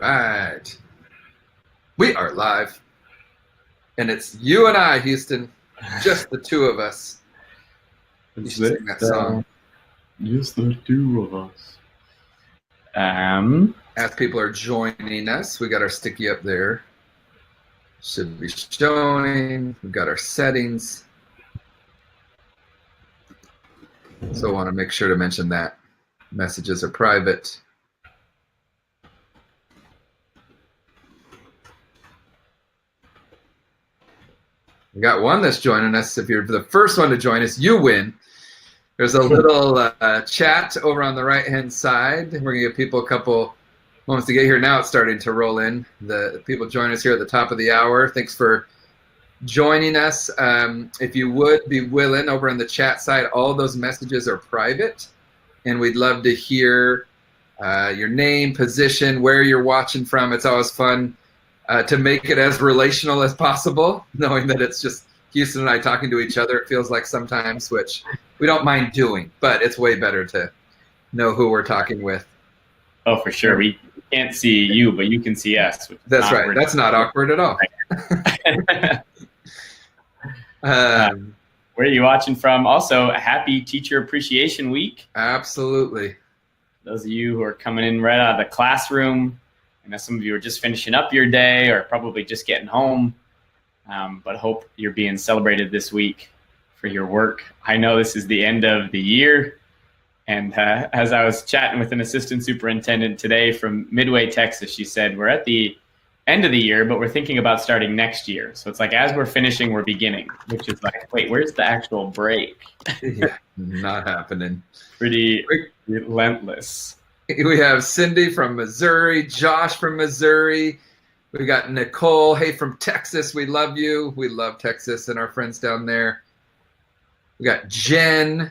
Right. We are live. And it's you and I, Houston. Just the two of us. You should sing that song. Just the two of us. As people are joining us, we got our sticky up there. Should be showing. We've got our settings. So I want to make sure to mention that. Messages are private. We got one that's joining us. If you're the first one to join us, you win. There's a little chat over on the right-hand side. We're going to give people a couple moments to get here. Now it's starting to roll in. The people join us here at the top of the hour. Thanks for joining us. If you would be willing, over on the chat side, all those messages are private. And we'd love to hear your name, position, where you're watching from. It's always fun to make it as relational as possible, knowing that it's just Houston and I talking to each other. It feels like sometimes, which we don't mind doing, but it's way better to know who we're talking with. Oh, for sure. We can't see you, but you can see us. That's right. That's not awkward at all. Where are you watching from? Also, a happy Teacher Appreciation Week. Absolutely. Those of you who are coming in right out of the classroom, I know some of you are just finishing up your day or probably just getting home, but hope you're being celebrated this week for your work. I know this is the end of the year, and as I was chatting with an assistant superintendent today from Midway, Texas, she said, we're at the end of the year, but we're thinking about starting next year. So it's like, as we're finishing, we're beginning, which is like, wait, where's the actual break? Yeah, not happening. Pretty relentless. We have Cindy from Missouri, Josh from Missouri. We got Nicole, hey, from Texas. We love you. We love Texas and our friends down there. We got Jen,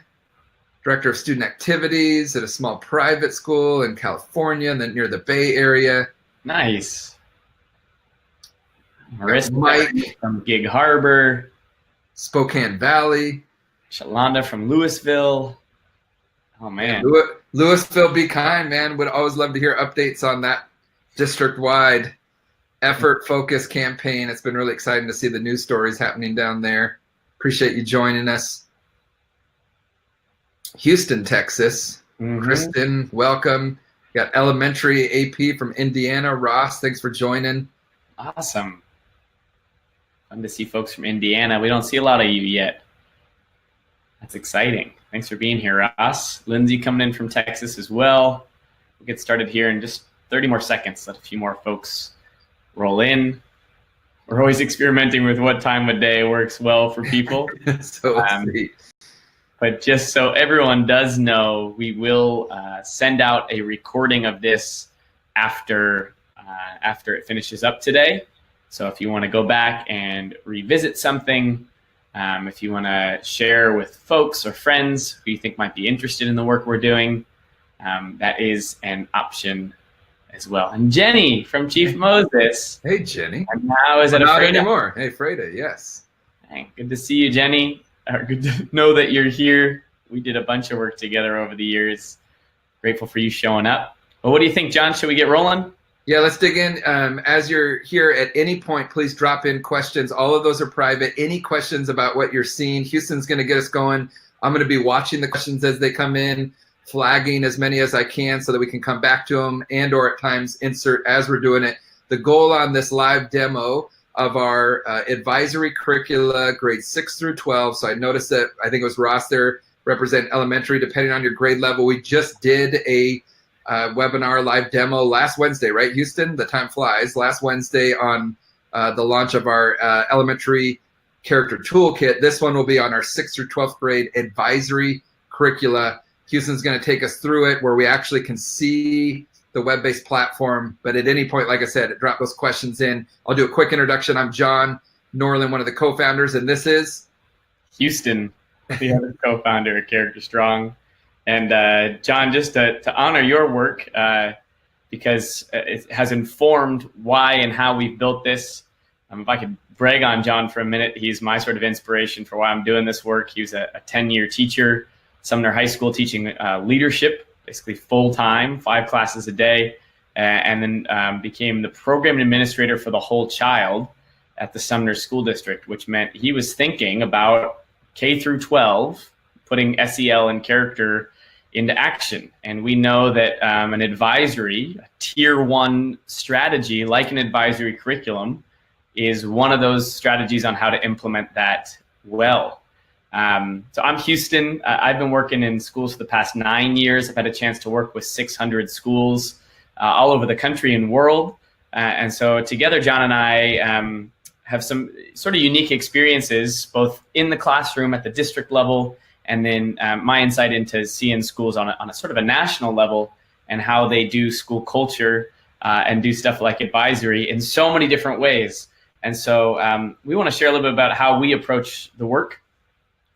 Director of Student Activities at a small private school in California and then near the Bay Area. Nice. Marissa, Mike from Gig Harbor. Spokane Valley. Shalonda from Louisville. Oh, man. Louisville, be kind, man. Would always love to hear updates on that district-wide effort focus campaign. It's been really exciting to see the news stories happening down there. Appreciate you joining us. Houston, Texas. Mm-hmm. Kristen, welcome. Got elementary AP from Indiana. Ross, thanks for joining. Awesome. Fun to see folks from Indiana. We don't see a lot of you yet. That's exciting. Thanks for being here, Ross. Lindsay coming in from Texas as well. We'll get started here in just 30 more seconds. Let a few more folks roll in. We're always experimenting with what time of day works well for people. But just so everyone does know, we will send out a recording of this after it finishes up today. So if you want to go back and revisit something, if you want to share with folks or friends who you think might be interested in the work we're doing, that is an option as well. And Jenny from Chief Moses. Hey, Jenny. And now is it not anymore? Hey, Freda, yes. Hey, good to see you, Jenny. Good to know that you're here. We did a bunch of work together over the years. Grateful for you showing up. Well, what do you think, John? Should we get rolling? Yeah, let's dig in. As you're here at any point, please drop in questions. All of those are private. Any questions about what you're seeing? Houston's going to get us going. I'm going to be watching the questions as they come in, flagging as many as I can so that we can come back to them and or at times insert as we're doing it. The goal on this live demo of our advisory curricula, grades 6 through 12. So I noticed that, I think it was Ross there, represent elementary, depending on your grade level. We just did a webinar live demo last Wednesday, right, Houston? The time flies. Last Wednesday on the launch of our elementary character toolkit. This one will be on our 6th through 12th grade advisory curricula. Houston's going to take us through it where we actually can see the web-based platform. But at any point, like I said, drop those questions in. I'll do a quick introduction. I'm John Norland, one of the co-founders, and this is Houston, the other co-founder of Character Strong. And John, just to honor your work, because it has informed why and how we've built this. If I could brag on John for a minute, he's my sort of inspiration for why I'm doing this work. He was a 10-year teacher, Sumner High School, teaching leadership, basically full-time, 5 classes a day. and then became the program administrator for the whole child at the Sumner School District, which meant he was thinking about K through 12, putting SEL and character into action. And we know that an advisory, a tier 1 strategy like an advisory curriculum, is one of those strategies on how to implement that well. So I'm Houston. I've been working in schools for the past 9 years. I've had a chance to work with 600 schools all over the country and world. And so together, John and I have some sort of unique experiences, both in the classroom at the district level, and then my insight into seeing schools on a sort of a national level and how they do school culture and do stuff like advisory in so many different ways. And so we want to share a little bit about how we approach the work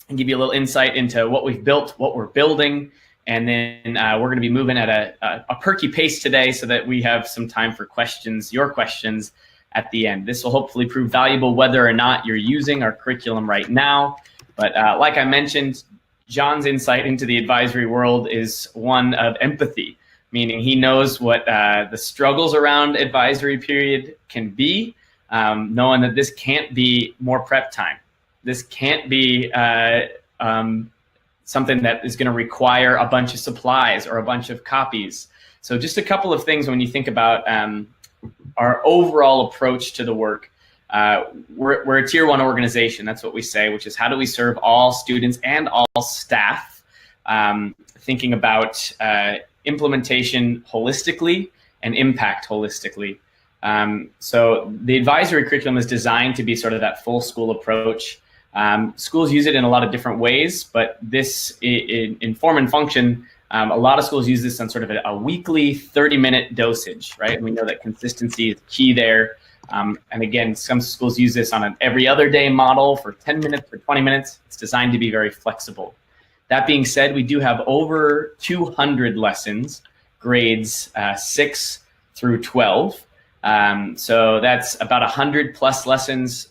and give you a little insight into what we've built, what we're building. And then we're going to be moving at a perky pace today so that we have some time for questions, your questions at the end. This will hopefully prove valuable whether or not you're using our curriculum right now. But like I mentioned, John's insight into the advisory world is one of empathy, meaning he knows what the struggles around advisory period can be, knowing that this can't be more prep time. This can't be something that is going to require a bunch of supplies or a bunch of copies. So just a couple of things when you think about our overall approach to the work. We're a tier 1 organization. That's what we say, which is how do we serve all students and all staff, thinking about implementation holistically and impact holistically. So the advisory curriculum is designed to be sort of that full school approach. Schools use it in a lot of different ways, but this in form and function, a lot of schools use this on sort of a weekly 30-minute dosage, right? And we know that consistency is key there. And again, some schools use this on an every other day model for 10 minutes or 20 minutes. It's designed to be very flexible. That being said, we do have over 200 lessons, grades 6 through 12. So that's about 100 plus lessons,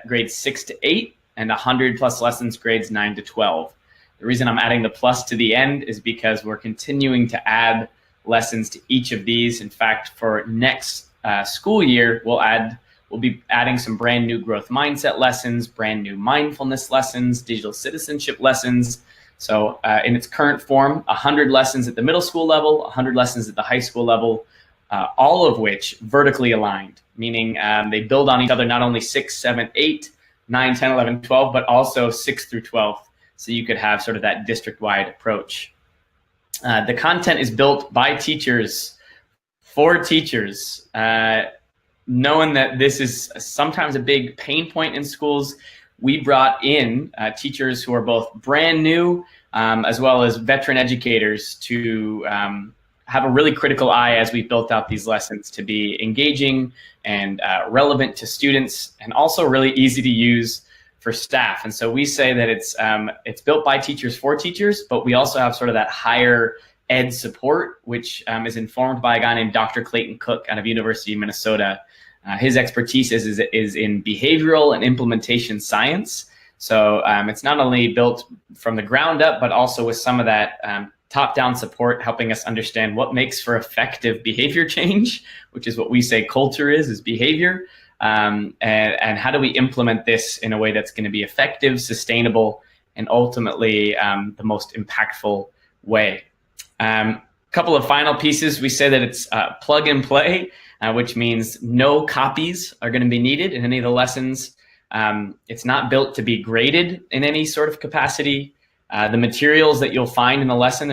grades 6 to 8, and 100 plus lessons, grades 9 to 12. The reason I'm adding the plus to the end is because we're continuing to add lessons to each of these. In fact, for next school year, we'll be adding some brand new growth mindset lessons, brand new mindfulness lessons, digital citizenship lessons. So in its current form, 100 lessons at the middle school level, 100 lessons at the high school level, all of which vertically aligned, meaning they build on each other, not only 6, 7, 8, 9, 10, 11, 12, but also 6 through 12. So you could have sort of that district-wide approach. The content is built by teachers, for teachers, knowing that this is sometimes a big pain point in schools. We brought in teachers who are both brand new as well as veteran educators to have a really critical eye as we built out these lessons to be engaging and relevant to students, and also really easy to use for staff. And so we say that it's built by teachers for teachers, but we also have sort of that higher ed support, which is informed by a guy named Dr. Clayton Cook out of University of Minnesota. His expertise is in behavioral and implementation science. So it's not only built from the ground up, but also with some of that top-down support, helping us understand what makes for effective behavior change, which is what we say culture is behavior, and how do we implement this in a way that's going to be effective, sustainable, and ultimately the most impactful way. Couple of final pieces. We say that it's plug and play, which means no copies are going to be needed in any of the lessons. It's not built to be graded in any sort of capacity. The materials that you'll find in the lesson,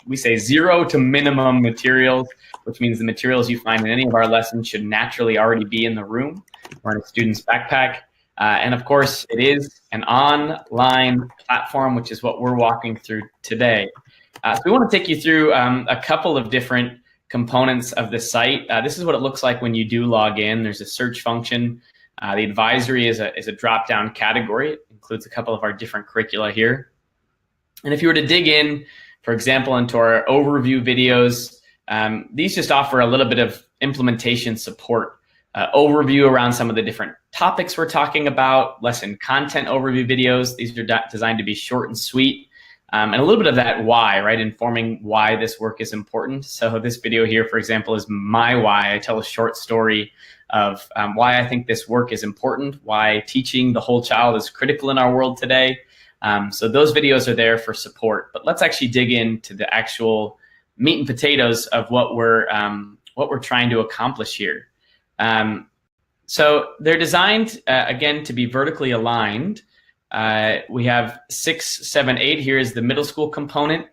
we say 0 to minimum materials, which means the materials you find in any of our lessons should naturally already be in the room or in a student's backpack. And of course, it is an online platform, which is what we're walking through today. So we want to take you through a couple of different components of the site. This is what it looks like when you do log in. There's a search function. The advisory is a drop-down category. It includes a couple of our different curricula here. And if you were to dig in, for example, into our overview videos, these just offer a little bit of implementation support, overview around some of the different topics we're talking about, lesson content overview videos. These are designed to be short and sweet. and a little bit of that why, right? Informing why this work is important. So this video here, for example, is my why. I tell a short story of why I think this work is important, why teaching the whole child is critical in our world today. So those videos are there for support. But let's actually dig into the actual meat and potatoes of what we're trying to accomplish here. So they're designed, again, to be vertically aligned. We have 6, 7, 8. Here is the middle school component.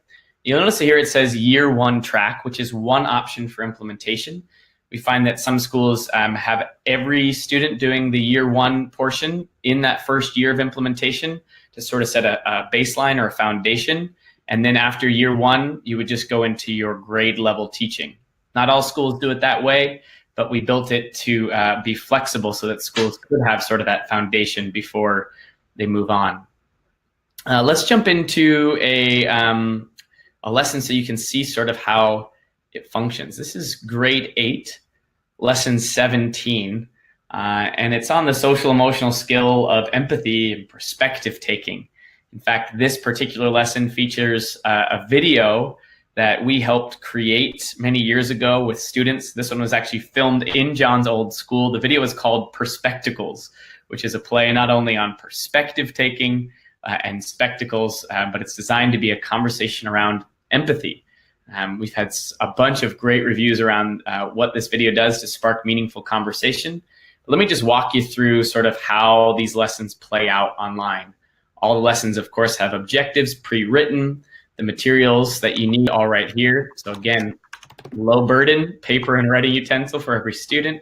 You'll notice here it says year 1 track, which is one option for implementation. We find that some schools have every student doing the year 1 portion in that first year of implementation to sort of set a baseline or a foundation. And then after year 1, you would just go into your grade level teaching. Not all schools do it that way, but we built it to be flexible so that schools could have sort of that foundation before they move on. Let's jump into a lesson so you can see sort of how it functions. This is grade 8, lesson 17, and it's on the social emotional skill of empathy and perspective taking. In fact, this particular lesson features a video that we helped create many years ago with students. This one was actually filmed in John's old school. The video is called Perspectacles, which is a play not only on perspective taking and spectacles, but it's designed to be a conversation around empathy. We've had a bunch of great reviews around what this video does to spark meaningful conversation. Let me just walk you through sort of how these lessons play out online. All the lessons, of course, have objectives pre-written, the materials that you need all right here. So again, low burden, paper and writing utensil for every student.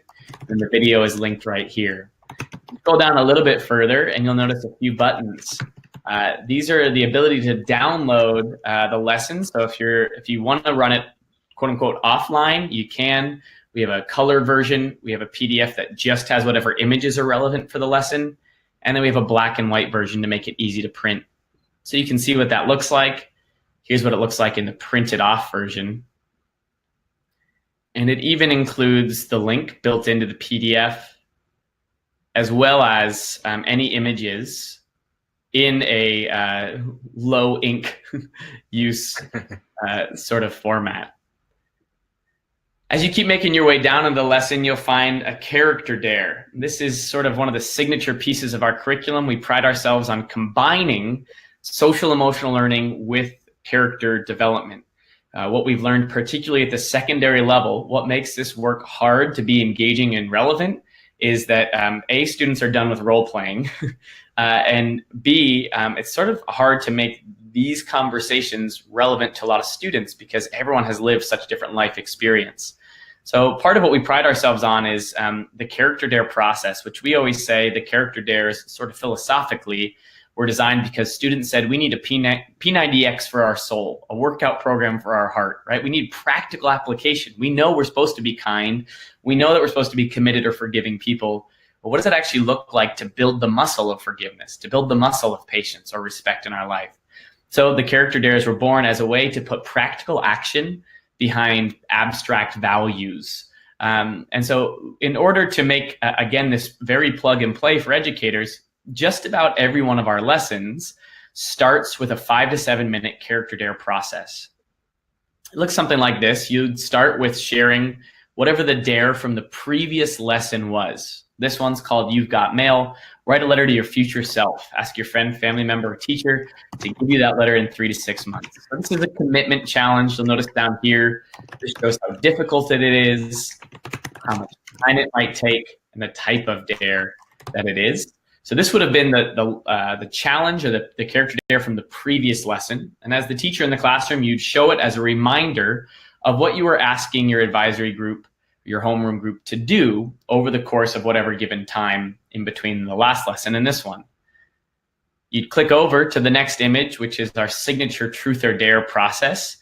And the video is linked right here. Go down a little bit further and you'll notice a few buttons. These are the ability to download the lessons. So if you want to run it, quote unquote, offline, you can. We have a color version. We have a PDF that just has whatever images are relevant for the lesson. And then we have a black and white version to make it easy to print. So you can see what that looks like. Here's what it looks like in the printed off version. And it even includes the link built into the PDF, as well as any images in a low ink use sort of format. As you keep making your way down in the lesson, you'll find a character dare. This is sort of one of the signature pieces of our curriculum. We pride ourselves on combining social emotional learning with character development. What we've learned, particularly at the secondary level, what makes this work hard to be engaging and relevant is that A, students are done with role playing, and B, it's sort of hard to make these conversations relevant to a lot of students because everyone has lived such different life experience. So part of what we pride ourselves on is the character dare process, which we always say the character dares sort of philosophically were designed because students said we need a P90X for our soul, a workout program for our heart, right? We need practical application. We know we're supposed to be kind. We know that we're supposed to be committed or forgiving people. But what does it actually look like to build the muscle of forgiveness, to build the muscle of patience or respect in our life? So the character dares were born as a way to put practical action behind abstract values. And so in order to make, again, this very plug and play for educators, just about every one of our lessons starts with a 5 to 7 minute character dare process. It looks something like this. You'd start with sharing whatever the dare from the previous lesson was. This one's called You've Got Mail. Write a letter to your future self. Ask your friend, family member, or teacher to give you that letter in 3 to 6 months. So this is a commitment challenge. You'll notice down here, this shows how difficult it is, how much time it might take, and the type of dare that it is. So this would have been the challenge or the character dare from the previous lesson. And as the teacher in the classroom, you'd show it as a reminder of what you were asking your advisory group, your homeroom group to do over the course of whatever given time in between the last lesson and this one. You'd click over to the next image, which is our signature truth or dare process.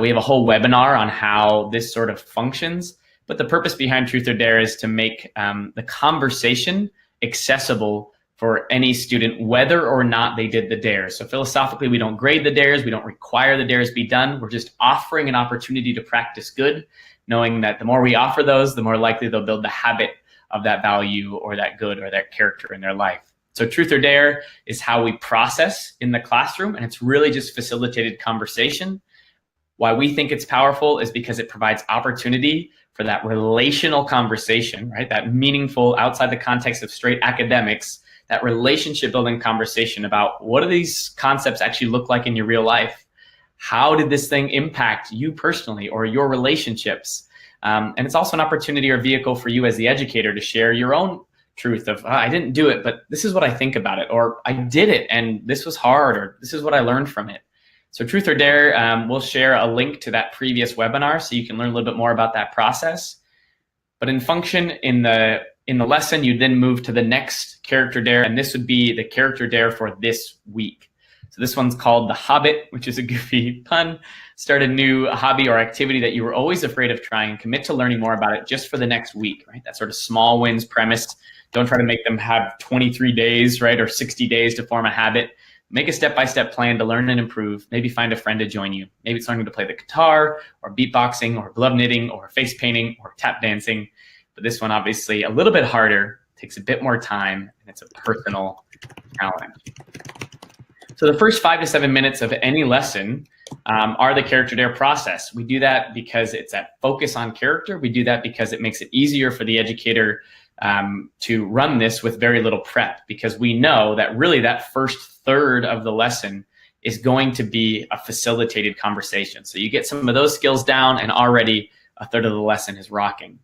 We have a whole webinar on how this sort of functions, but the purpose behind truth or dare is to make the conversation accessible for any student, whether or not they did the dares. So philosophically, we don't grade the dares. We don't require the dares be done. We're just offering an opportunity to practice good, knowing that the more we offer those, the more likely they'll build the habit of that value or that good or that character in their life. So truth or dare is how we process in the classroom, and it's really just facilitated conversation. Why we think it's powerful is because it provides opportunity for that relational conversation, right? That meaningful, outside the context of straight academics, that relationship building conversation about what do these concepts actually look like in your real life? How did this thing impact you personally or your relationships? And it's also an opportunity or vehicle for you as the educator to share your own truth of, I didn't do it, but this is what I think about it, or I did it and this was hard, or this is what I learned from it. So truth or dare, we'll share a link to that previous webinar so you can learn a little bit more about that process. But in function, in the lesson, you then move to the next character dare, and this would be the character dare for this week. So this one's called The Hobbit, which is a goofy pun. Start a new hobby or activity that you were always afraid of trying. Commit to learning more about it just for the next week, right? That sort of small wins premise. Don't try to make them have 23 days, right, or 60 days to form a habit. Make a step-by-step plan to learn and improve. Maybe find a friend to join you. Maybe it's learning to play the guitar, or beatboxing, or glove knitting, or face painting, or tap dancing. But this one, obviously, a little bit harder, takes a bit more time, and it's a personal challenge. So the first 5 to 7 minutes of any lesson are the character dare process. We do that because it's that focus on character. We do that because it makes it easier for the educator to run this with very little prep, because we know that really that first third of the lesson is going to be a facilitated conversation. So you get some of those skills down and already a third of the lesson is rocking.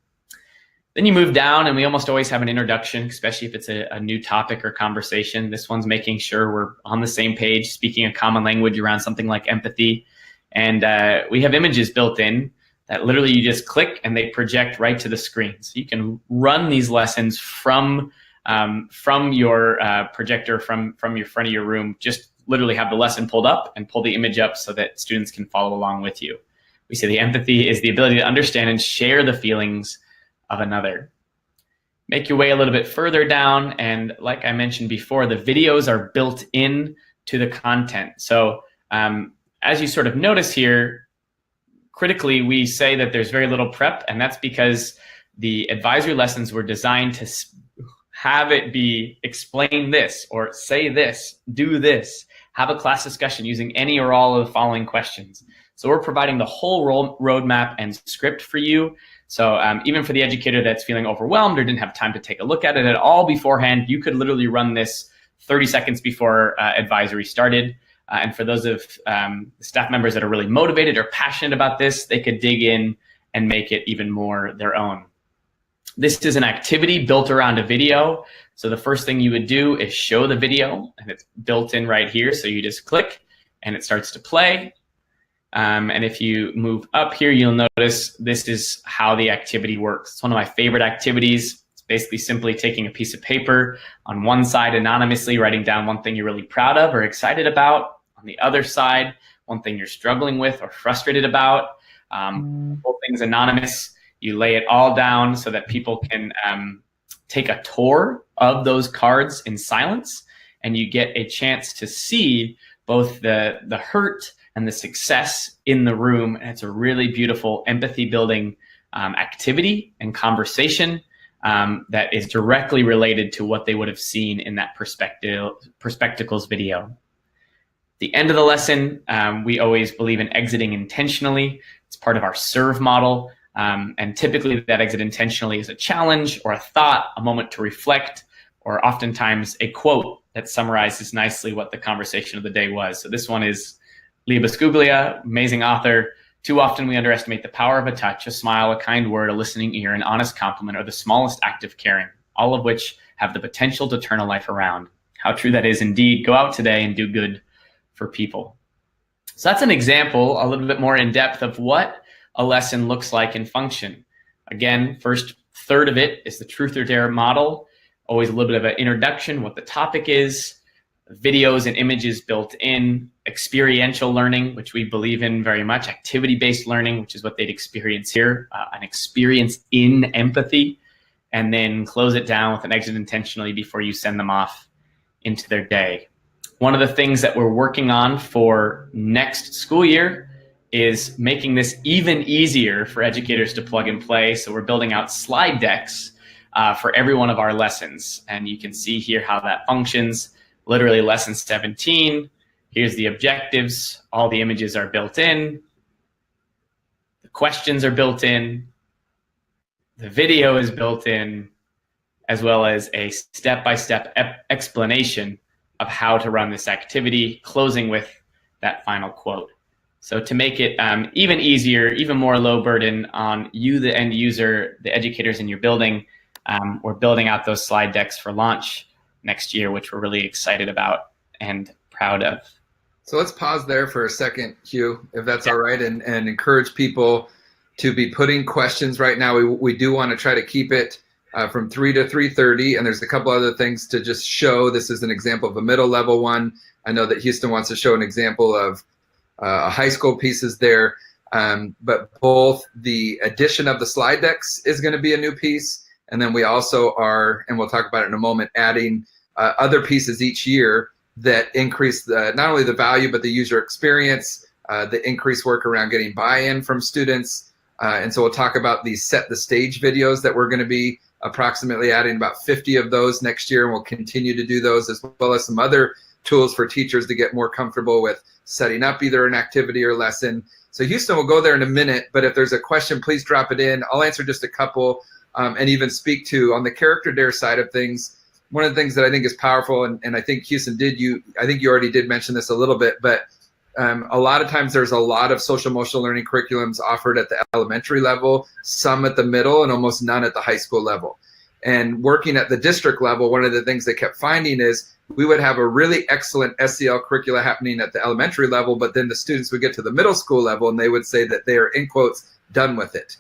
Then you move down, and we almost always have an introduction, especially if it's a new topic or conversation. This one's making sure we're on the same page, speaking a common language around something like empathy. And we have images built in that literally you just click and they project right to the screen. So you can run these lessons from your projector, from your front of your room. Just literally have the lesson pulled up and pull the image up so that students can follow along with you. We say the empathy is the ability to understand and share the feelings of another. Make your way a little bit further down, and like I mentioned before, the videos are built in to the content. So as you sort of notice here, critically, we say that there's very little prep, and that's because the advisory lessons were designed to have it be explain this, or say this, do this, have a class discussion using any or all of the following questions. So we're providing the whole roadmap and script for you. So even for the educator that's feeling overwhelmed or didn't have time to take a look at it at all beforehand, you could literally run this 30 seconds before advisory started. And for those of staff members that are really motivated or passionate about this, they could dig in and make it even more their own. This is an activity built around a video. So the first thing you would do is show the video, and it's built in right here. So you just click and it starts to play. And if you move up here, you'll notice this is how the activity works. It's one of my favorite activities. It's basically simply taking a piece of paper, on one side anonymously writing down one thing you're really proud of or excited about. On the other side, one thing you're struggling with or frustrated about. Both things anonymous. You lay it all down so that people can take a tour of those cards in silence, and you get a chance to see both the hurt and the success in the room. And it's a really beautiful empathy building activity and conversation that is directly related to what they would have seen in that Perspectacles video. The end of the lesson, we always believe in exiting intentionally. It's part of our SERVE model. And typically that exit intentionally is a challenge or a thought, a moment to reflect, or oftentimes a quote that summarizes nicely what the conversation of the day was. So this one is Leah Biscuglia, amazing author. Too often we underestimate the power of a touch, a smile, a kind word, a listening ear, an honest compliment, or the smallest act of caring, all of which have the potential to turn a life around. How true that is indeed. Go out today and do good for people. So that's an example, a little bit more in depth, of what a lesson looks like in function. Again, first third of it is the truth or dare model. Always a little bit of an introduction, what the topic is, videos and images built in, experiential learning, which we believe in very much, activity-based learning, which is what they'd experience here, an experience in empathy, and then close it down with an exit intentionally before you send them off into their day. One of the things that we're working on for next school year is making this even easier for educators to plug and play. So we're building out slide decks for every one of our lessons. And you can see here how that functions. Literally lesson 17, here's the objectives. All the images are built in. The questions are built in. The video is built in, as well as a step-by-step explanation of how to run this activity, closing with that final quote. So to make it even easier, even more low burden on you, the end user, the educators in your building, we're building out those slide decks for launch next year, which we're really excited about and proud of. So let's pause there for a second, Hugh, if that's all right, and encourage people to be putting questions right now. We do want to try to keep it from 3 to 3:30, and there's a couple other things to just show. This is an example of a middle level one. I know that Houston wants to show an example of high school pieces there, but both the addition of the slide decks is going to be a new piece, and then we also are, and we'll talk about it in a moment, adding other pieces each year that increase not only the value but the user experience, the increased work around getting buy-in from students, and so we'll talk about these set the stage videos that we're going to be approximately adding about 50 of those next year, and we'll continue to do those, as well as some other tools for teachers to get more comfortable with setting up either an activity or lesson. So Houston will go there in a minute, but if there's a question, please drop it in. I'll answer just a couple and even speak to, on the Character Dare side of things, one of the things that I think is powerful, and I think Houston I think you already did mention this a little bit, but a lot of times there's a lot of social emotional learning curriculums offered at the elementary level, some at the middle, and almost none at the high school level. And working at the district level, one of the things they kept finding is we would have a really excellent SEL curricula happening at the elementary level, but then the students would get to the middle school level and they would say that they are, in quotes, done with it.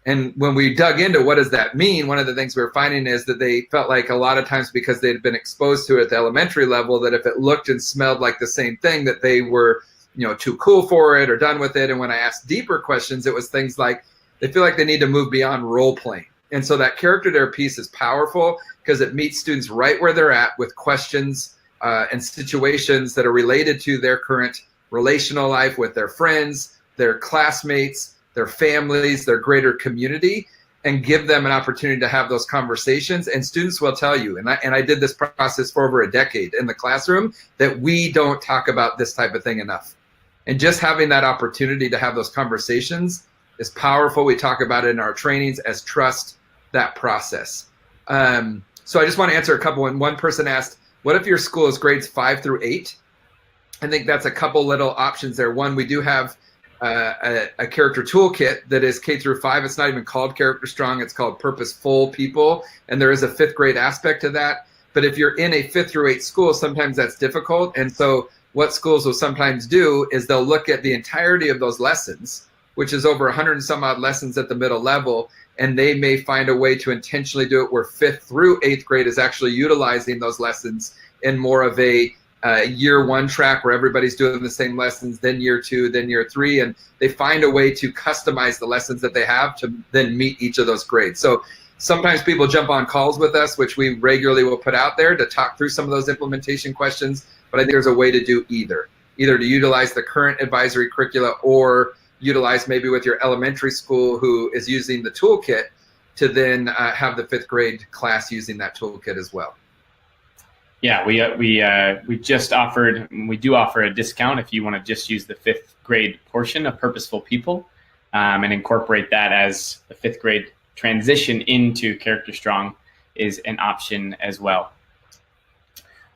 And when we dug into what does that mean, one of the things we were finding is that they felt like a lot of times, because they'd been exposed to it at the elementary level, that if it looked and smelled like the same thing, that they were, too cool for it or done with it. And when I asked deeper questions, it was things like they feel like they need to move beyond role playing. And so that Character Dare piece is powerful because it meets students right where they're at with questions and situations that are related to their current relational life with their friends, their classmates, their families, their greater community, and give them an opportunity to have those conversations. And students will tell you, and I did this process for over a decade in the classroom, that we don't talk about this type of thing enough. And just having that opportunity to have those conversations is powerful. We talk about it in our trainings as trust that process. So I just want to answer a couple. And one person asked, what if your school is grades 5 through 8? I think that's a couple little options there. One, we do have a character toolkit that is K through 5. It's not even called Character Strong. It's called Purposeful People. And there is a 5th grade aspect to that. But if you're in a 5th through 8 school, sometimes that's difficult. And so what schools will sometimes do is they'll look at the entirety of those lessons, which is over 100 and some odd lessons at the middle level, and they may find a way to intentionally do it where 5th through 8th grade is actually utilizing those lessons in more of a year 1 track where everybody's doing the same lessons, then year 2, then year 3, and they find a way to customize the lessons that they have to then meet each of those grades. So sometimes people jump on calls with us, which we regularly will put out there to talk through some of those implementation questions, but I think there's a way to do either to utilize the current advisory curricula or utilize maybe with your elementary school who is using the toolkit to then have the 5th grade class using that toolkit as well. Yeah, we just offered, we do offer a discount if you want to just use the 5th grade portion of Purposeful People and incorporate that as the 5th grade transition into Character Strong is an option as well.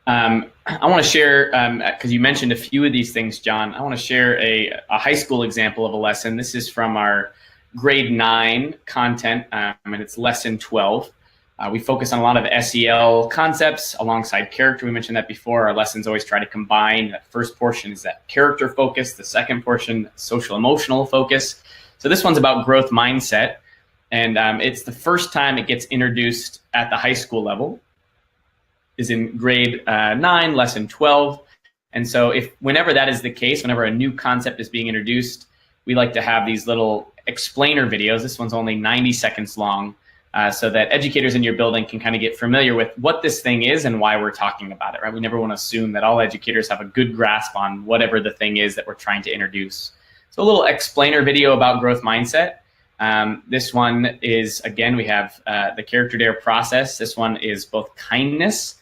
I want to share, because you mentioned a few of these things, John, I want to share a high school example of a lesson. This is from our grade 9 content, and it's lesson 12. We focus on a lot of SEL concepts alongside character. We mentioned that before. Our lessons always try to combine. That first portion is that character focus. The second portion, social emotional focus. So this one's about growth mindset. And it's the first time it gets introduced at the high school level, is in grade 9, lesson 12. And so whenever that is the case, whenever a new concept is being introduced, we like to have these little explainer videos. This one's only 90 seconds long, so that educators in your building can kind of get familiar with what this thing is and why we're talking about it, right? We never want to assume that all educators have a good grasp on whatever the thing is that we're trying to introduce. So a little explainer video about growth mindset. This one is, again, we have the character dare process. This one is both kindness,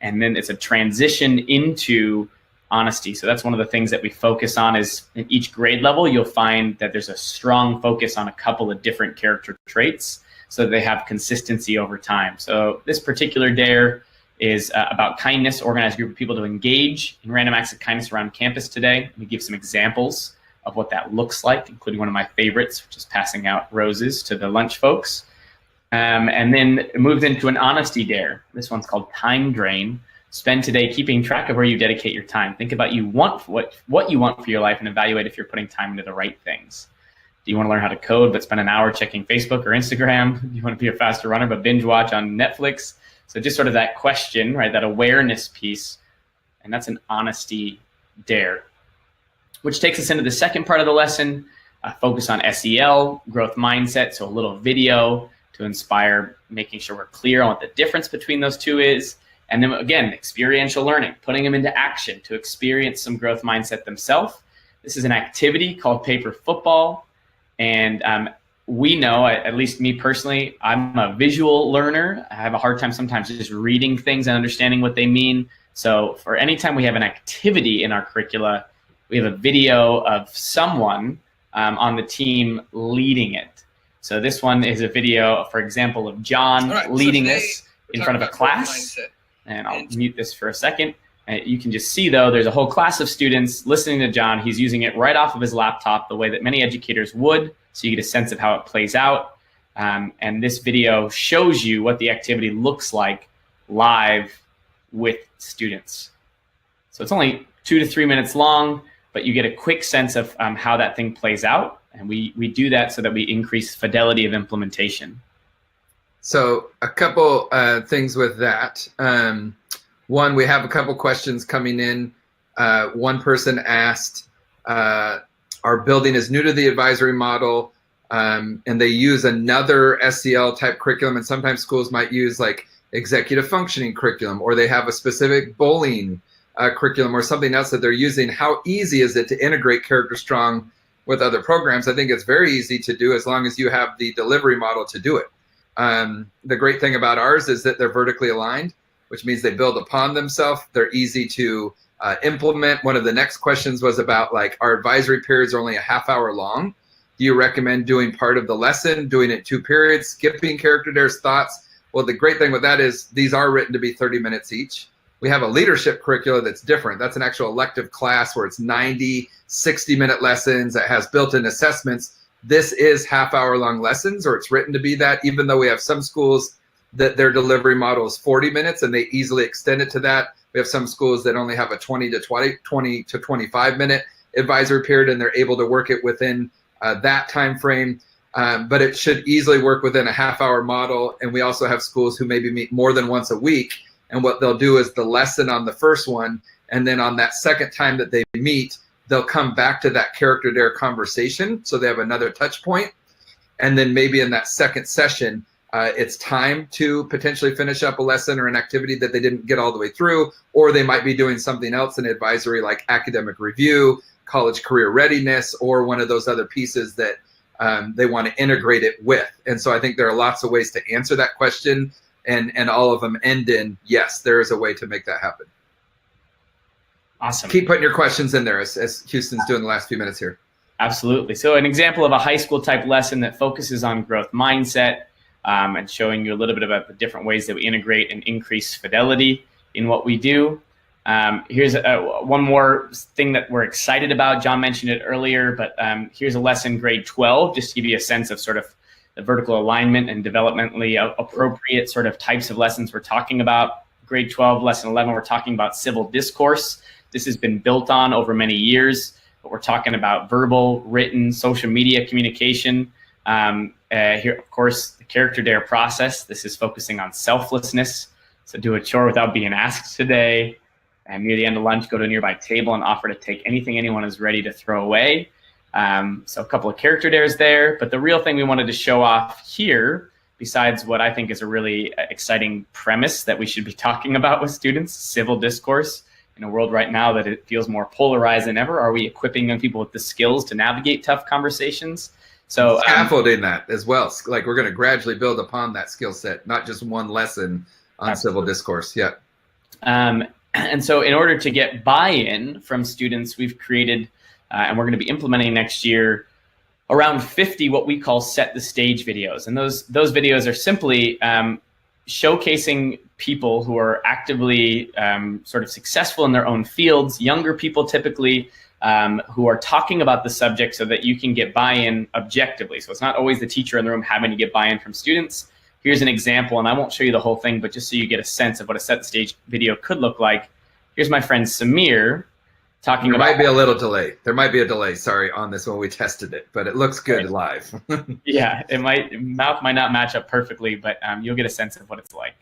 and then it's a transition into honesty. So that's one of the things that we focus on is in each grade level, you'll find that there's a strong focus on a couple of different character traits so that they have consistency over time. So this particular dare is about kindness, organize a group of people to engage in random acts of kindness around campus today. We give some examples of what that looks like, including one of my favorites, which is passing out roses to the lunch folks. And then it moves into an honesty dare. This one's called time drain. Spend today keeping track of where you dedicate your time. Think about what you want for your life and evaluate if you're putting time into the right things. Do you want to learn how to code but spend an hour checking Facebook or Instagram? Do you want to be a faster runner but binge watch on Netflix? So just sort of that question, right, that awareness piece, and that's an honesty dare, which takes us into the second part of the lesson, focus on SEL, growth mindset, so a little video to inspire, making sure we're clear on what the difference between those two is. And then again, experiential learning, putting them into action to experience some growth mindset themselves. This is an activity called paper football. And we know, at least me personally, I'm a visual learner. I have a hard time sometimes just reading things and understanding what they mean. So for any time we have an activity in our curricula, we have a video of someone on the team leading it. So this one is a video, for example, of John leading us in front of a class. And I'll mute this for a second. You can just see, though, there's a whole class of students listening to John. He's using it right off of his laptop the way that many educators would, so you get a sense of how it plays out. And this video shows you what the activity looks like live with students. So it's only 2 to 3 minutes long, but you get a quick sense of how that thing plays out. And we do that so that we increase fidelity of implementation. So a couple things with that. One, we have a couple questions coming in. One person asked, our building is new to the advisory model, and they use another SEL type curriculum, and sometimes schools might use like executive functioning curriculum, or they have a specific bowling curriculum or something else that they're using. How easy is it to integrate Character Strong with other programs? I think it's very easy to do as long as you have the delivery model to do it. The great thing about ours is that they're vertically aligned, which means they build upon themselves. They're easy to implement. One of the next questions was about like our advisory periods are only a half hour long. Do you recommend doing part of the lesson, doing it 2 periods, skipping character dares, thoughts? Well, the great thing with that is these are written to be 30 minutes each. We have a leadership curricula that's different. That's an actual elective class where it's 90, 60-minute lessons that has built-in assessments. This is half-hour long lessons, or it's written to be that, even though we have some schools that their delivery model is 40 minutes and they easily extend it to that. We have some schools that only have a 20 to 25-minute advisory period, and they're able to work it within that time frame. But it should easily work within a half-hour model. And we also have schools who maybe meet more than once a week. And what they'll do is the lesson on the first one, and then on that second time that they meet, they'll come back to that character dare conversation. So they have another touch point. And then maybe in that second session, it's time to potentially finish up a lesson or an activity that they didn't get all the way through, or they might be doing something else in advisory like academic review, college career readiness, or one of those other pieces that they want to integrate it with. And so I think there are lots of ways to answer that question, and all of them end in, yes, there is a way to make that happen. Awesome. Keep putting your questions in there as Houston's doing the last few minutes here. Absolutely. So an example of a high school type lesson that focuses on growth mindset and showing you a little bit about the different ways that we integrate and increase fidelity in what we do. Here's one more thing that we're excited about. John mentioned it earlier, but here's a lesson, grade 12, just to give you a sense of sort of the vertical alignment and developmentally appropriate sort of types of lessons we're talking about. Grade 12, lesson 11, we're talking about civil discourse. This has been built on over many years, but we're talking about verbal, written, social media communication. Here, of course, the character dare process. This is focusing on selflessness. So do a chore without being asked today. And near the end of lunch, go to a nearby table and offer to take anything anyone is ready to throw away. So a couple of character dares there. But the real thing we wanted to show off here, besides what I think is a really exciting premise that we should be talking about with students, civil discourse. In a world right now that it feels more polarized than ever, are we equipping young people with the skills to navigate tough conversations? So scaffolding that as well. Like we're going to gradually build upon that skill set, not just one lesson on civil discourse. Yeah. And so in order to get buy-in from students, we've created, and we're going to be implementing next year, around 50 what we call set the stage videos. And those videos are simply showcasing people who are actively sort of successful in their own fields, younger people typically, who are talking about the subject so that you can get buy-in objectively. So it's not always the teacher in the room having to get buy-in from students. Here's an example, and I won't show you the whole thing, but just so you get a sense of what a set the stage video could look like. Here's my friend Samir talking about— There might be a little delay. There might be a delay, sorry, on this when we tested it, but it looks good live. Yeah, mouth might not match up perfectly, but you'll get a sense of what it's like.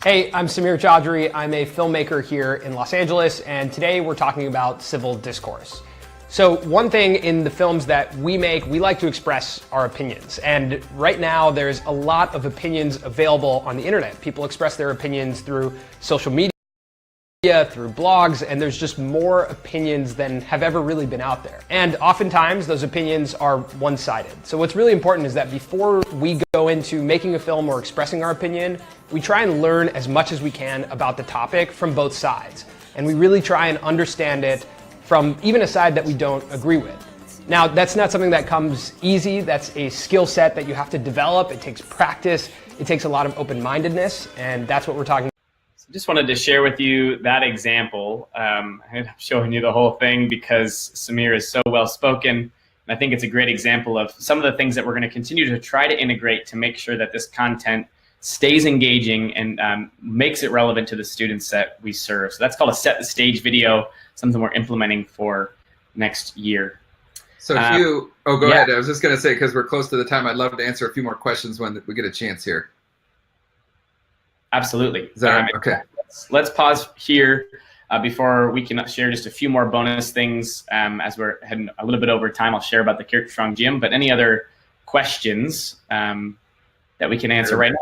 Hey, I'm Samir Chaudhry. I'm a filmmaker here in Los Angeles, and today we're talking about civil discourse. So one thing in the films that we make, we like to express our opinions. And right now there's a lot of opinions available on the internet. People express their opinions through social media, through blogs, and there's just more opinions than have ever really been out there. And oftentimes those opinions are one-sided. So what's really important is that before we go into making a film or expressing our opinion, we try and learn as much as we can about the topic from both sides. And we really try and understand it from even a side that we don't agree with. Now, that's not something that comes easy. That's a skill set that you have to develop. It takes practice. It takes a lot of open-mindedness, and that's what we're talking about. So just wanted to share with you that example. I'm showing you the whole thing because Samir is so well-spoken, and I think it's a great example of some of the things that we're going to continue to try to integrate to make sure that this content stays engaging and makes it relevant to the students that we serve. So that's called a set the stage video, something we're implementing for next year. So Hugh, go ahead. I was just going to say, because we're close to the time, I'd love to answer a few more questions when we get a chance here. Absolutely. Is that right? Okay. Let's pause here before we can share just a few more bonus things as we're heading a little bit over time. I'll share about the Character Strong Gym, but any other questions that we can answer right now?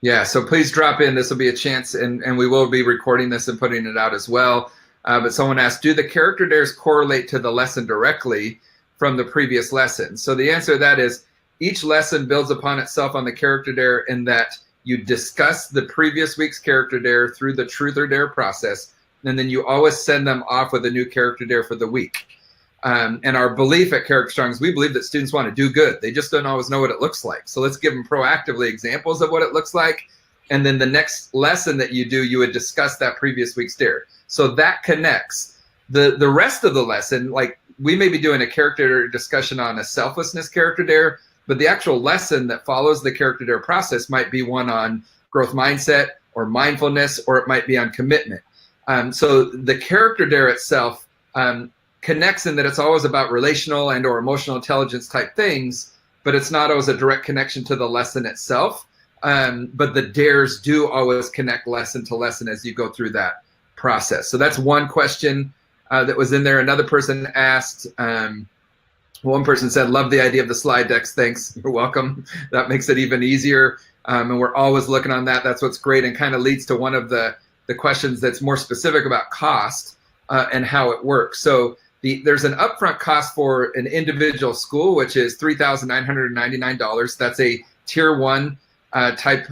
Yeah, so please drop in. This will be a chance, and we will be recording this and putting it out as well. But someone asked, do the character dares correlate to the lesson directly from the previous lesson? So the answer to that is each lesson builds upon itself on the character dare in that you discuss the previous week's character dare through the truth or dare process, and then you always send them off with a new character dare for the week. And our belief at Character Strong is we believe that students want to do good. They just don't always know what it looks like. So let's give them proactively examples of what it looks like. And then the next lesson that you do, you would discuss that previous week's dare. So that connects. The rest of the lesson, like we may be doing a character discussion on a selflessness character dare, but the actual lesson that follows the character dare process might be one on growth mindset or mindfulness, or it might be on commitment. So the character dare itself connects in that it's always about relational and or emotional intelligence type things, but it's not always a direct connection to the lesson itself. But the dares do always connect lesson to lesson as you go through that process. So that's one question that was in there. Another person asked, one person said, love the idea of the slide decks. Thanks, you're welcome. That makes it even easier. And we're always looking on that. That's what's great, and kind of leads to one of the questions that's more specific about cost and how it works. So there's an upfront cost for an individual school, which is $3,999. That's a tier 1 type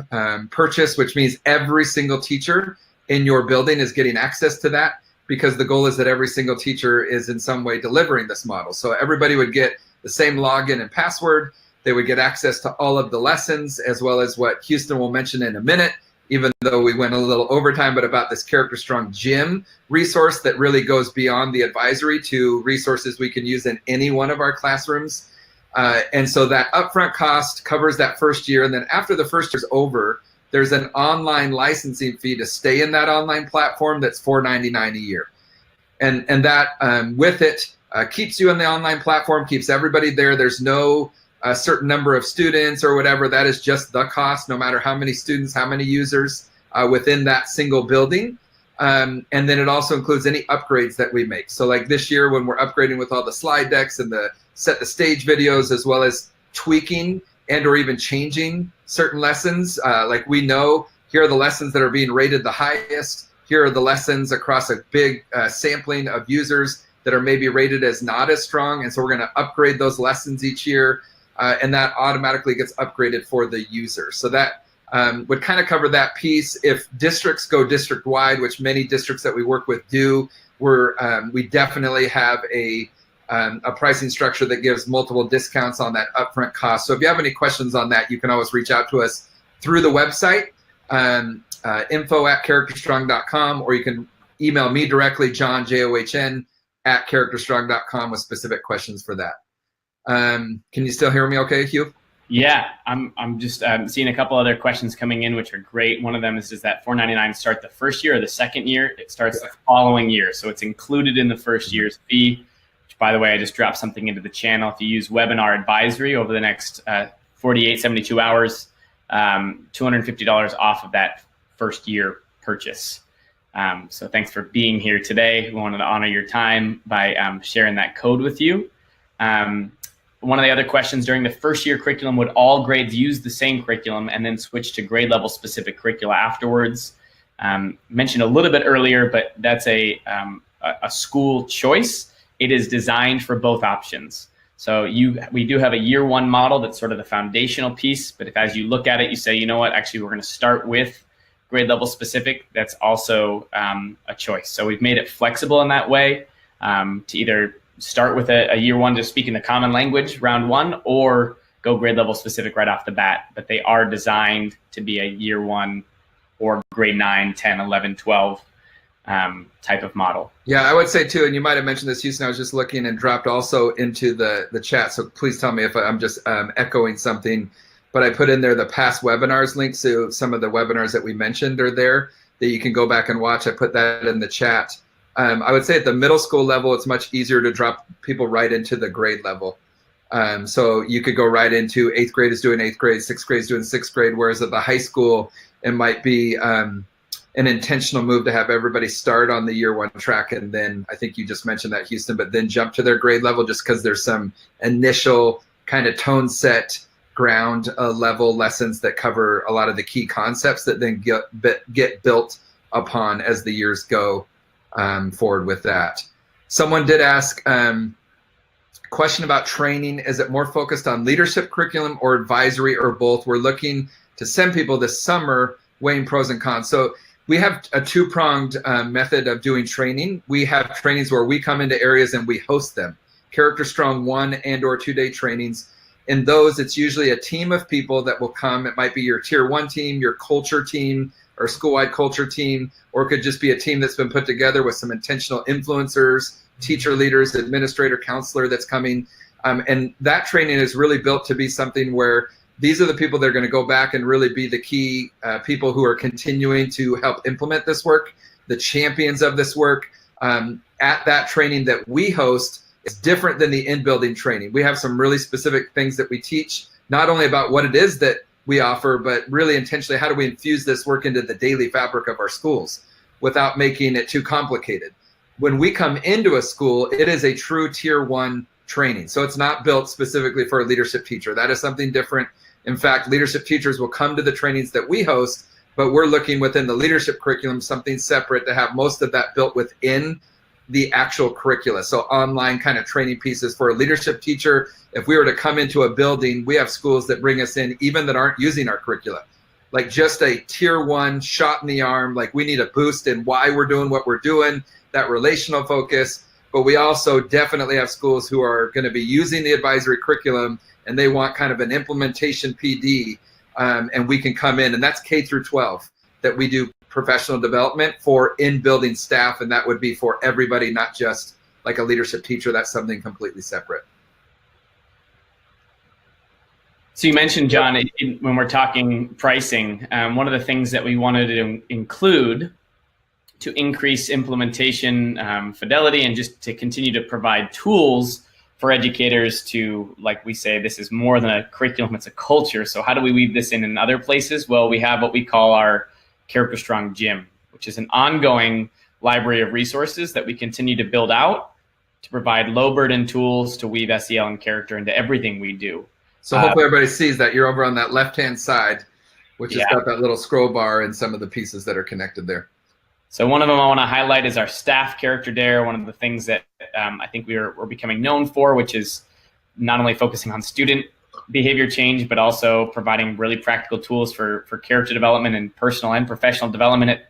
purchase, which means every single teacher in your building is getting access to that, because the goal is that every single teacher is in some way delivering this model. So everybody would get the same login and password. They would get access to all of the lessons, as well as what Houston will mention in a minute, even though we went a little overtime, but about this Character Strong Gym resource that really goes beyond the advisory to resources we can use in any one of our classrooms. And so that upfront cost covers that first year. And then after the first year's over, there's an online licensing fee to stay in that online platform that's $4.99 a year. And that with it keeps you in the online platform, keeps everybody there. There's no a certain number of students or whatever. That is just the cost, no matter how many students, how many users within that single building. And then it also includes any upgrades that we make. So like this year when we're upgrading with all the slide decks and the set the stage videos, as well as tweaking and or even changing certain lessons. Like we know here are the lessons that are being rated the highest. Here are the lessons across a big sampling of users that are maybe rated as not as strong. And so we're going to upgrade those lessons each year. And that automatically gets upgraded for the user. So that would kind of cover that piece. If districts go district-wide, which many districts that we work with do, we definitely have a pricing structure that gives multiple discounts on that upfront cost. So if you have any questions on that, you can always reach out to us through the website, info@characterstrong.com, or you can email me directly, John, JOHN, @characterstrong.com with specific questions for that. Can you still hear me okay, Hugh? Yeah, I'm just seeing a couple other questions coming in, which are great. One of them is, does that $4.99 start the first year or the second year? It starts the following year. So it's included in the first year's fee, which, by the way, I just dropped something into the channel. If you use Webinar Advisory over the next 48, 72 hours, $250 off of that first year purchase. So thanks for being here today. We wanted to honor your time by sharing that code with you. One of the other questions, during the first year curriculum, would all grades use the same curriculum and then switch to grade level specific curricula afterwards? Mentioned a little bit earlier, but that's a school choice. It is designed for both options. So we do have a year one model that's sort of the foundational piece, but if as you look at it, you say, you know what, actually we're going to start with grade level specific, that's also a choice. So we've made it flexible in that way to either start with a year one just speaking the common language round one, or go grade level specific right off the bat. But they are designed to be a year one or grade 9, 10, 11, 12 type of model. Yeah, I would say too, and you might have mentioned this, Houston, I was just looking and dropped also into the chat, so please tell me if I'm just echoing something, but I put in there the past webinars link, so some of the webinars that we mentioned are there that you can go back and watch. I put that in the chat. I would say at the middle school level, it's much easier to drop people right into the grade level. So you could go right into 8th grade is doing 8th grade, 6th grade is doing 6th grade, whereas at the high school, it might be an intentional move to have everybody start on the year one track. And then I think you just mentioned that, Houston, but then jump to their grade level just because there's some initial kind of tone set ground level lessons that cover a lot of the key concepts that then get built upon as the years go forward with that. Someone did ask question about training. Is it more focused on leadership curriculum or advisory or both? We're looking to send people this summer weighing pros and cons. So we have a two-pronged method of doing training. We have trainings where we come into areas and we host them. Character Strong 1 and or 2-day trainings. In those, it's usually a team of people that will come. It might be your tier 1 team, your culture team, or school-wide culture team, or it could just be a team that's been put together with some intentional influencers, teacher leaders, administrator, counselor that's coming. And that training is really built to be something where these are the people that are going to go back and really be the key people who are continuing to help implement this work, the champions of this work. At that training that we host, it's different than the in-building training. We have some really specific things that we teach, not only about what it is that we offer, but really intentionally, how do we infuse this work into the daily fabric of our schools without making it too complicated? When we come into a school, it is a true tier 1 training. So it's not built specifically for a leadership teacher. That is something different. In fact, leadership teachers will come to the trainings that we host, but we're looking within the leadership curriculum, something separate to have most of that built within the actual curricula. So online kind of training pieces for a leadership teacher. If we were to come into a building, we have schools that bring us in even that aren't using our curricula. Like just a tier 1 shot in the arm, like we need a boost in why we're doing what we're doing, that relational focus. But we also definitely have schools who are going to be using the advisory curriculum and they want kind of an implementation PD, and we can come in, and that's K through 12 that we do professional development for in-building staff, and that would be for everybody, not just like a leadership teacher. That's something completely separate. So you mentioned, John, when we're talking pricing, one of the things that we wanted to include to increase implementation fidelity and just to continue to provide tools for educators to, like we say, this is more than a curriculum, it's a culture. So how do we weave this in other places? Well, we have what we call our Character Strong Gym, which is an ongoing library of resources that we continue to build out to provide low burden tools to weave SEL and character into everything we do. So hopefully everybody sees that you're over on that left-hand side, which has got that little scroll bar and some of the pieces that are connected there. So one of them I want to highlight is our staff character dare, one of the things that I think we're becoming known for, which is not only focusing on student behavior change, but also providing really practical tools for character development and personal and professional development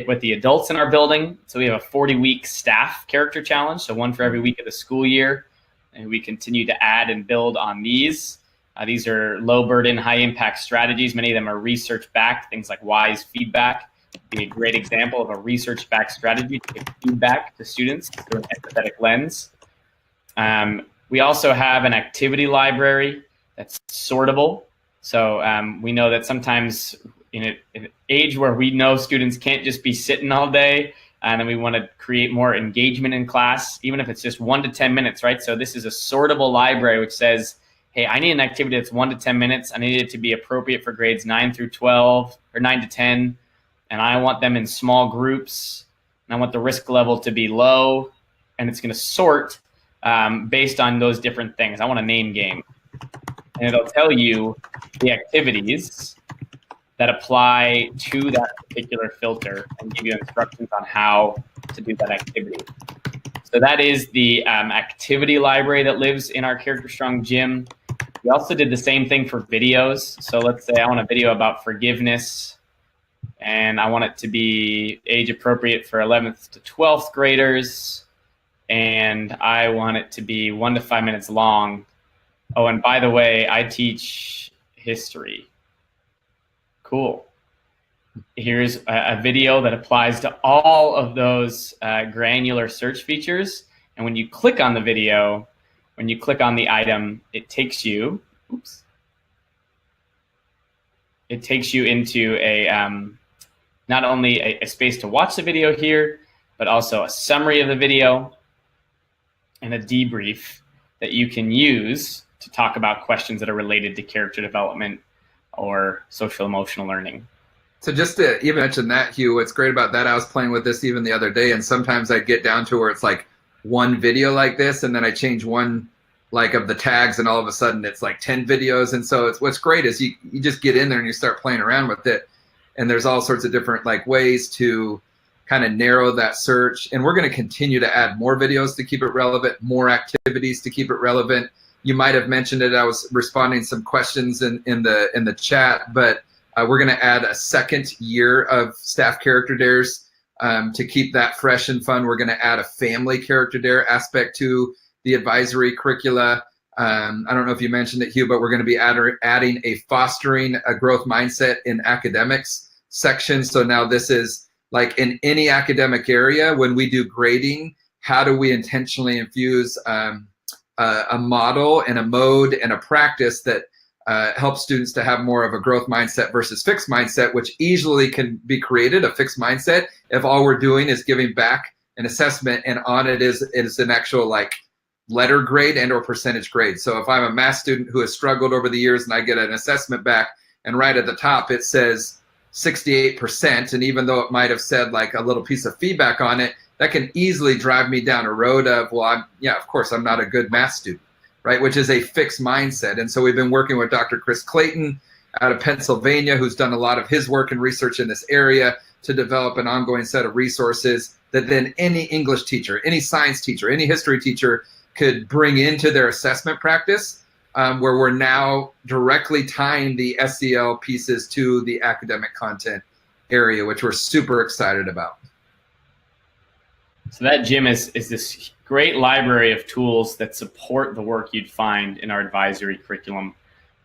with the adults in our building. So we have a 40-week staff character challenge, so one for every week of the school year. And we continue to add and build on these. These are low burden, high impact strategies. Many of them are research backed, things like WISE feedback. Be a great example of a research backed strategy to give feedback to students through an empathetic lens. We also have an activity library that's sortable. So we know that sometimes in an age where we know students can't just be sitting all day, and then we want to create more engagement in class, even if it's just 1 to 10 minutes, right? So this is a sortable library which says, hey, I need an activity that's 1 to 10 minutes. I need it to be appropriate for grades 9 through 12 or 9 to 10. And I want them in small groups. And I want the risk level to be low. And it's going to sort based on those different things. I want a name game. And it'll tell you the activities that apply to that particular filter and give you instructions on how to do that activity. So that is the activity library that lives in our Character Strong gym. We also did the same thing for videos. So let's say I want a video about forgiveness, and I want it to be age appropriate for 11th to 12th graders, and I want it to be 1 to 5 minutes long. Oh, and by the way, I teach history. Cool. Here's a video that applies to all of those granular search features. And when you click on the video, when you click on the item, it takes you, it takes you into a not only a space to watch the video here, but also a summary of the video and a debrief that you can use to talk about questions that are related to character development or social emotional learning. So just to even mention that, Hugh, what's great about that, I was playing with this even the other day, and sometimes I get down to where it's like one video like this, and then I change one like of the tags, and all of a sudden it's like 10 videos. And so it's, what's great is you just get in there and you start playing around with it, and there's all sorts of different like ways to kind of narrow that search. And we're going to continue to add more videos to keep it relevant, more activities to keep it relevant. You might have mentioned it. I was responding to some questions in the chat, but we're going to add a second year of staff character dares to keep that fresh and fun. We're going to add a family character dare aspect to the advisory curricula. I don't know if you mentioned it, Hugh, but we're going to be adding a fostering a growth mindset in academics section. So now this is like in any academic area, when we do grading, how do we intentionally infuse a model and a mode and a practice that helps students to have more of a growth mindset versus fixed mindset, which easily can be created, a fixed mindset, if all we're doing is giving back an assessment, and on it is an actual like letter grade and or percentage grade. So if I'm a math student who has struggled over the years and I get an assessment back, and right at the top it says 68%, and even though it might have said like a little piece of feedback on it, that can easily drive me down a road of, well, of course I'm not a good math student, right? Which is a fixed mindset. And so we've been working with Dr. Chris Clayton out of Pennsylvania, who's done a lot of his work and research in this area to develop an ongoing set of resources that then any English teacher, any science teacher, any history teacher could bring into their assessment practice, where we're now directly tying the SEL pieces to the academic content area, which we're super excited about. So that gym is this great library of tools that support the work you'd find in our advisory curriculum.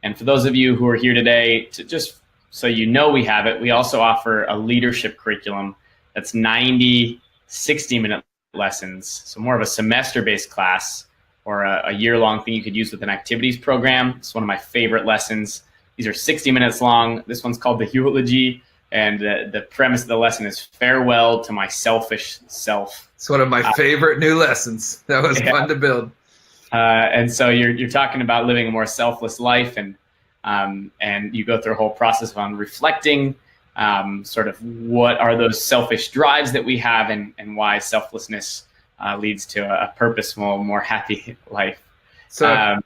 And for those of you who are here today, to just so you know we have it, we also offer a leadership curriculum that's 90 60-minute lessons. So more of a semester-based class or a year-long thing you could use with an activities program. It's one of my favorite lessons. These are 60 minutes long. This one's called The Eulogy. And the premise of the lesson is farewell to my selfish self. It's one of my favorite new lessons. That was fun to build. And so you're talking about living a more selfless life, and you go through a whole process on reflecting sort of what are those selfish drives that we have, and why selflessness leads to a purposeful, more happy life. So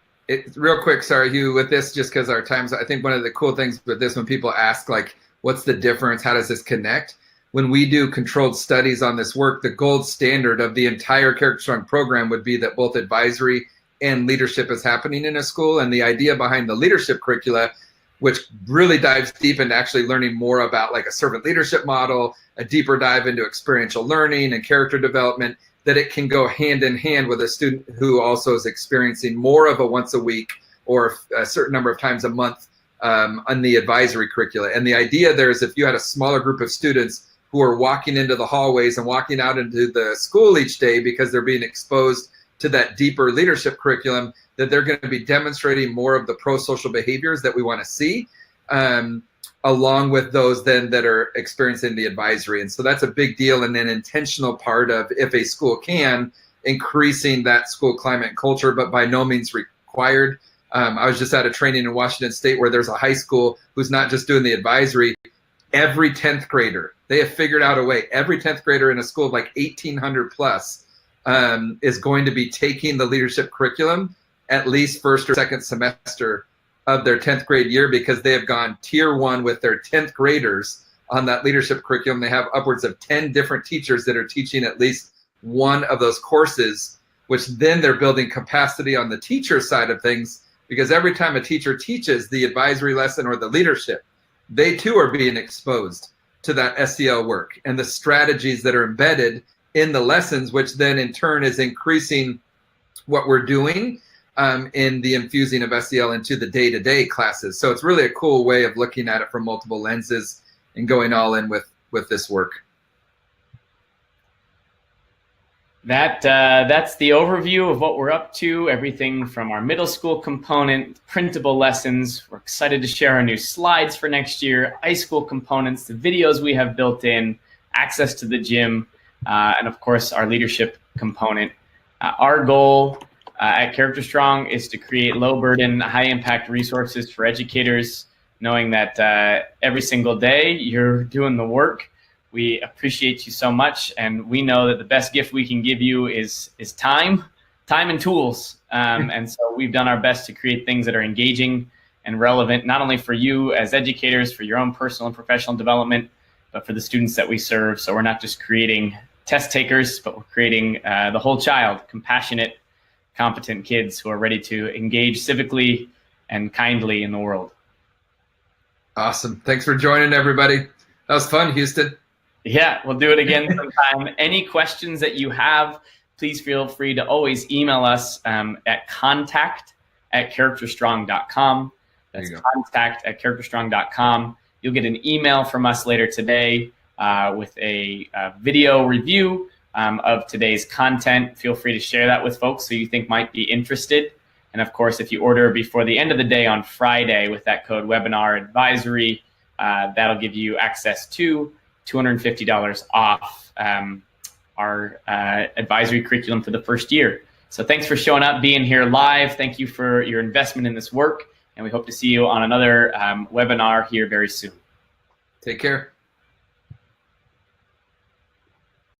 Real quick, sorry, Hugh, with this, just because our time's, I think one of the cool things with this, when people ask, like, what's the difference? How does this connect? When we do controlled studies on this work, the gold standard of the entire Character Strong program would be that both advisory and leadership is happening in a school. And the idea behind the leadership curricula, which really dives deep into actually learning more about like a servant leadership model, a deeper dive into experiential learning and character development, that it can go hand in hand with a student who also is experiencing more of a once a week or a certain number of times a month on the advisory curricula. And the idea there is if you had a smaller group of students who are walking into the hallways and walking out into the school each day because they're being exposed to that deeper leadership curriculum, that they're going to be demonstrating more of the pro-social behaviors that we want to see, along with those then that are experiencing the advisory. And so that's a big deal and an intentional part of, if a school can, increasing that school climate and culture, but by no means required. I was just at a training in Washington State where there's a high school who's not just doing the advisory. Every 10th grader, they have figured out a way. Every 10th grader in a school of like 1,800 plus is going to be taking the leadership curriculum at least first or second semester of their 10th grade year, because they have gone tier 1 with their 10th graders on that leadership curriculum. They have upwards of 10 different teachers that are teaching at least one of those courses, which then they're building capacity on the teacher side of things, because every time a teacher teaches the advisory lesson or the leadership, they too are being exposed to that SEL work and the strategies that are embedded in the lessons, which then in turn is increasing what we're doing in the infusing of SEL into the day-to-day classes. So it's really a cool way of looking at it from multiple lenses and going all in with this work. That's the overview of what we're up to, everything from our middle school component, printable lessons. We're excited to share our new slides for next year, high school components, the videos we have built in, access to the gym, and of course our leadership component. Our goal at Character Strong is to create low burden, high impact resources for educators, knowing that every single day you're doing the work. We appreciate you so much, and we know that the best gift we can give you is time and tools. And so we've done our best to create things that are engaging and relevant, not only for you as educators, for your own personal and professional development, but for the students that we serve. So we're not just creating test takers, but we're creating the whole child, compassionate, competent kids who are ready to engage civically and kindly in the world. Awesome. Thanks for joining, everybody. That was fun, Houston. Yeah, we'll do it again sometime. Any questions that you have, please feel free to always email us at contact@characterstrong.com. That's contact@characterstrong.com. You'll get an email from us later today with a video review of today's content. Feel free to share that with folks who you think might be interested. And of course, if you order before the end of the day on Friday with that code webinar advisory, that'll give you access to $250 off our advisory curriculum for the first year. So thanks for showing up, being here live. Thank you for your investment in this work. And we hope to see you on another webinar here very soon. Take care.